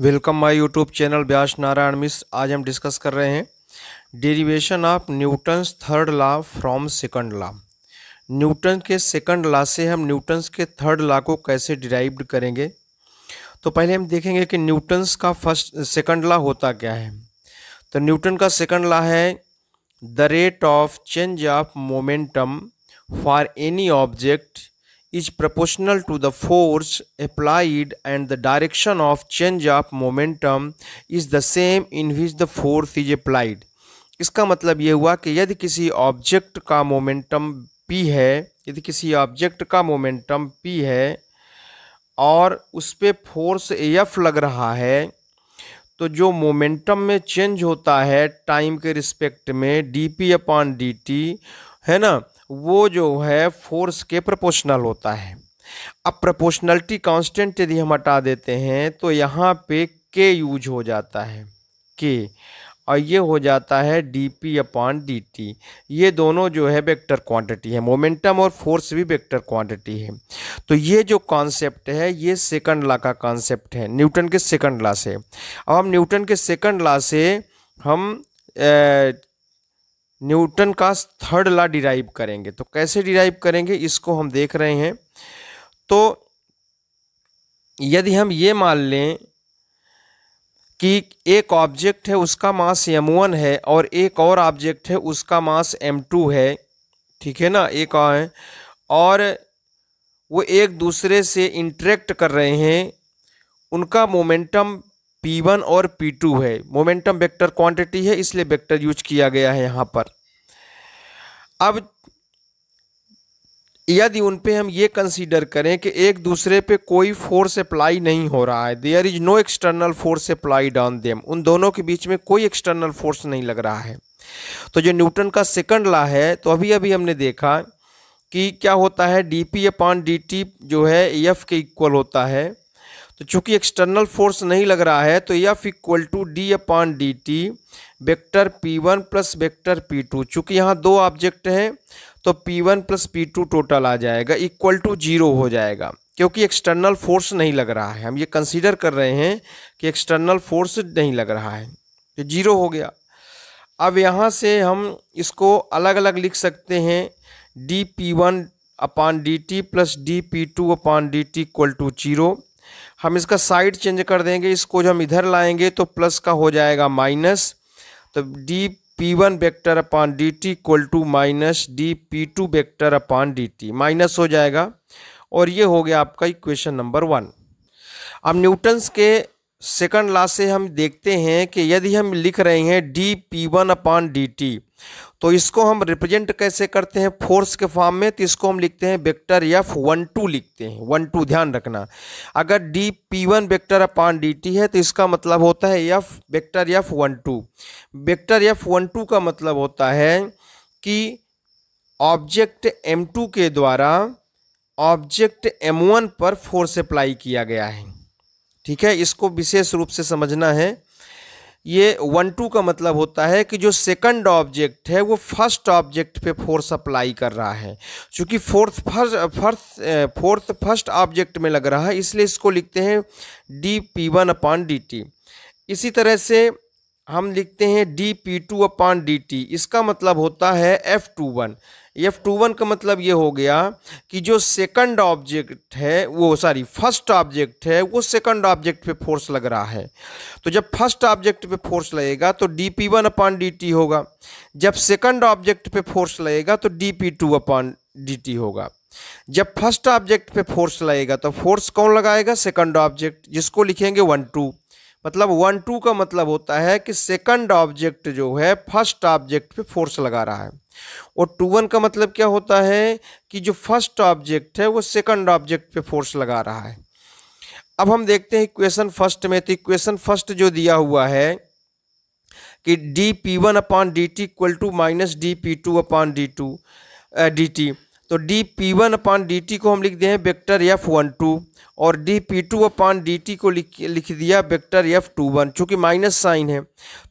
Welcome my YouTube channel व्यास नारायण मिश्र। आज हम discuss कर रहे हैं derivation of Newton's third law from second law. Newton के सेकंड लॉ से हम न्यूटन्स के थर्ड लॉ को कैसे डिराइव्ड करेंगे। तो पहले हम देखेंगे कि न्यूटन्स का सेकंड लॉ होता क्या है। तो न्यूटन का सेकंड लॉ है the rate of change of momentum for any object is proportional to the force applied and the direction of change of momentum is the same in which the force is applied। इसका मतलब ये हुआ कि यदि किसी object का momentum p है, यदि किसी ऑब्जेक्ट का मोमेंटम p है और उस पर फोर्स f लग रहा है, तो जो मोमेंटम में चेंज होता है टाइम के रिस्पेक्ट में dp/dt है ना, वो जो है फोर्स के प्रोपोर्शनल होता है। अब प्रोपोर्शनलिटी कांस्टेंट यदि हम हटा देते हैं तो यहाँ पे के यूज हो जाता है के, और ये हो जाता है dp/dt। ये दोनों जो है वेक्टर क्वांटिटी है, मोमेंटम और फोर्स भी वेक्टर क्वांटिटी है। तो ये जो कॉन्सेप्ट है ये सेकंड लॉ का कॉन्सेप्ट है, न्यूटन के सेकंड लॉ से। अब हम न्यूटन के सेकंड लॉ से हम न्यूटन का थर्ड लॉ डिराइव करेंगे। तो कैसे डिराइव करेंगे इसको हम देख रहे हैं। तो यदि हम ये मान लें कि एक ऑब्जेक्ट है उसका मास m1 है और एक और ऑब्जेक्ट है उसका मास m2 है, ठीक है ना, एक और वो एक दूसरे से इंटरेक्ट कर रहे हैं, उनका मोमेंटम p1 और p2 है। मोमेंटम वेक्टर क्वांटिटी है इसलिए वेक्टर यूज किया गया है यहाँ पर। अब यदि उन पे हम ये कंसीडर करें कि एक दूसरे पे कोई फोर्स अप्लाई नहीं हो रहा है, there is no external force applied on them, उन दोनों के बीच में कोई एक्सटर्नल फोर्स नहीं लग रहा है, तो जो न्यूटन का सेकंड लॉ है, तो अभी अभी हमने देखा कि क्या होता है dp/dt जो है f के इक्वल होता है। तो चूंकि एक्सटर्नल फोर्स नहीं लग रहा है तो f equal to d/dt vector p1 plus vector p2। चूंकि यहाँ दो ऑब्जेक्ट हैं तो p1 प्लस p2 टोटल आ जाएगा इक्वल टू 0 हो जाएगा, क्योंकि एक्सटर्नल फोर्स नहीं लग रहा है। हम ये कंसीडर कर रहे हैं कि एक्सटर्नल फोर्स नहीं लग रहा है, तो 0 हो गया। अब यहाँ से हम इसको अलग अलग लिख सकते हैं dp1/dt plus dp2/dt equal to 0। हम इसका साइड चेंज कर देंगे, इसको जो हम इधर लाएंगे तो प्लस का हो जाएगा माइनस, तो dp1 वेक्टर/dt इक्वल टू माइनस dp2 वेक्टर/dt, माइनस हो जाएगा और ये हो गया आपका इक्वेशन नंबर 1। अब न्यूटन्स के सेकंड लॉ से हम देखते हैं कि यदि हम लिख रहे हैं dp1/dt तो इसको हम रिप्रेजेंट कैसे करते हैं फोर्स के फॉर्म में, तो इसको हम लिखते हैं वेक्टर f12 लिखते हैं, 12 ध्यान रखना। अगर dp1 वेक्टर/dt है तो इसका मतलब होता है f vector f12। Vector f12 का मतलब होता है कि ऑब्जेक्ट m2 के द्वारा ऑब्जेक्ट m1 पर फोर्स अप्लाई किया गया है, ठीक है, इसको विशेष रूप से समझना है। ये 1-2 का मतलब होता है कि जो सेकंड ऑब्जेक्ट है वो फर्स्ट ऑब्जेक्ट पे फोर्स अप्लाई कर रहा है। चूंकि फोर्थ फर्स्ट ऑब्जेक्ट में लग रहा है इसलिए इसको लिखते हैं dp1/dt। इसी तरह से हम लिखते हैं dp2/dt, इसका मतलब होता है f21। f21 का मतलब ये हो गया कि जो सेकंड ऑब्जेक्ट है वो फर्स्ट ऑब्जेक्ट है वो सेकंड ऑब्जेक्ट पे फोर्स लग रहा है। तो जब फर्स्ट ऑब्जेक्ट पे फोर्स लगेगा तो dp1/dt होगा, जब सेकंड ऑब्जेक्ट पे फोर्स लगेगा तो dp2/dt होगा। जब फर्स्ट ऑब्जेक्ट पे फोर्स लगेगा तो फोर्स कौन लगाएगा, सेकंड ऑब्जेक्ट, जिसको लिखेंगे 1-2। मतलब 1-2 का मतलब होता है कि सेकंड ऑब्जेक्ट जो है फर्स्ट ऑब्जेक्ट पे फोर्स लगा रहा है, और 2-1 का मतलब क्या होता है कि जो फर्स्ट ऑब्जेक्ट है वो सेकंड ऑब्जेक्ट पे फोर्स लगा रहा है। अब हम देखते हैं इक्वेशन फर्स्ट में। तो इक्वेशन फर्स्ट जो दिया हुआ है कि dp1/dt equal to minus dp2/dt, तो dp1/dt को हम लिख दें वेक्टर f12 और dp2/dt को लिख दिया वेक्टर f21, चूँकि माइनस साइन है।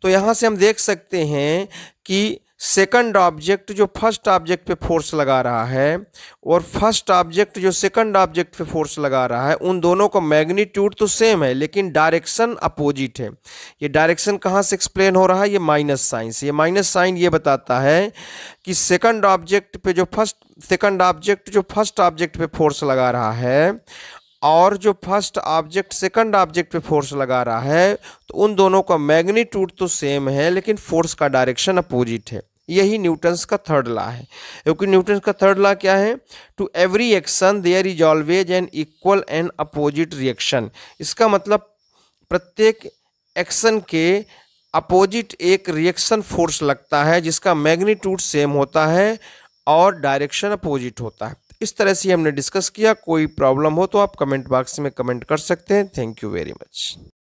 तो यहाँ से हम देख सकते हैं कि सेकंड ऑब्जेक्ट जो फर्स्ट ऑब्जेक्ट पे फोर्स लगा रहा है और फर्स्ट ऑब्जेक्ट जो सेकंड ऑब्जेक्ट पे फोर्स लगा रहा है, उन दोनों का मैग्नीट्यूड तो सेम है लेकिन डायरेक्शन अपोजिट है। ये डायरेक्शन कहाँ से एक्सप्लेन हो रहा है? ये माइनस साइन से। ये माइनस साइन ये बताता है कि सेकंड ऑब्जेक्ट जो फर्स्ट ऑब्जेक्ट पे फोर्स लगा रहा है और जो फर्स्ट ऑब्जेक्ट सेकंड ऑब्जेक्ट पे फोर्स लगा रहा है, तो उन दोनों का मैग्नीट्यूड तो सेम है लेकिन फोर्स का डायरेक्शन अपोजिट है। यही न्यूटन्स का थर्ड लॉ है। क्योंकि न्यूटन्स का थर्ड लॉ क्या है? To every action there is always an equal and opposite reaction. इसका मतलब प्रत्येक एक्शन के अपोजिट एक रिएक्शन फोर्स लगता है जिसका मैग्नीट्यूड सेम होता है और डायरेक्शन अपोजिट होता है। इस तरह से हमने डिस्कस किया। कोई प्रॉब्लम हो तो आप कमेंट बॉक्स में कमेंट कर सकते हैं। Thank you very much.